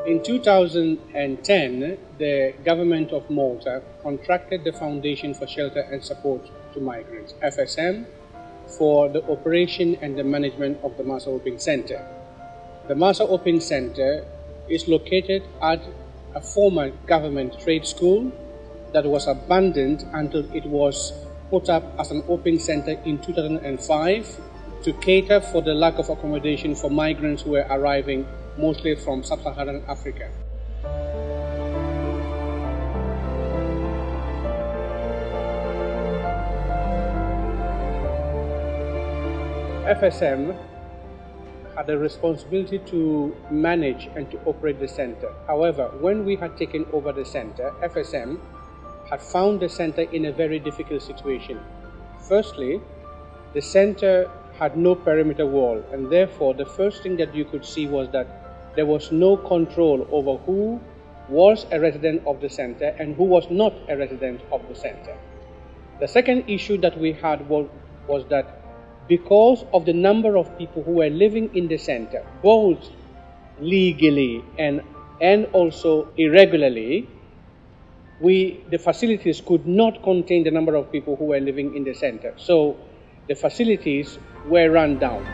In 2010, the government of Malta contracted the Foundation for Shelter and Support to Migrants, FSM, for the operation and the management of the Marsa Open Center. The Marsa Open Center is located at a former government trade school that was abandoned until it was put up as an open center in 2005 to cater for the lack of accommodation for migrants who were arriving mostly from sub-Saharan Africa. FSM had a responsibility to manage and to operate the center. However, when we had taken over the center, FSM had found the center in a very difficult situation. Firstly, the center had no perimeter wall, and therefore the first thing that you could see was that there was no control over who was a resident of the center and who was not a resident of the center. The second issue that we had was that because of the number of people who were living in the center, both legally and also irregularly, the facilities could not contain the number of people who were living in the center. So the facilities were run down.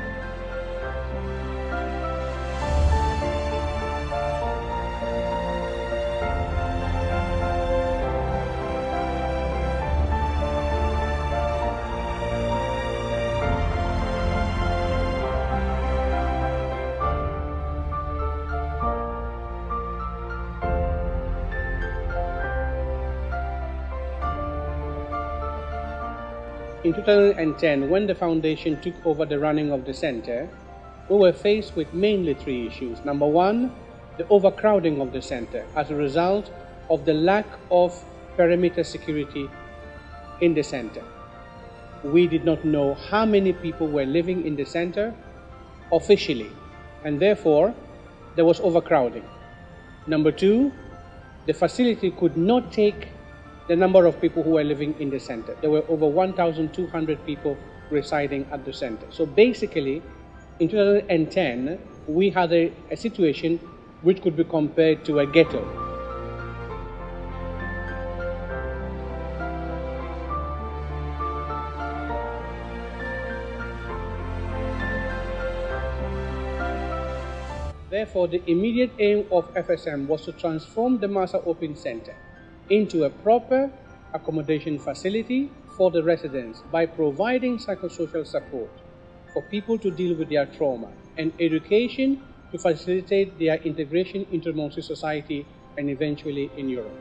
In 2010, when the foundation took over the running of the center, we were faced with mainly three issues. Number one, the overcrowding of the center as a result of the lack of perimeter security in the center. We did not know how many people were living in the center officially, and therefore there was overcrowding. Number two, the facility could not take the number of people who were living in the center. There were over 1,200 people residing at the center. So basically, in 2010, we had a situation which could be compared to a ghetto. Therefore, the immediate aim of FSM was to transform the Marsa Open Center into a proper accommodation facility for the residents by providing psychosocial support for people to deal with their trauma and education to facilitate their integration into multi-society and eventually in Europe.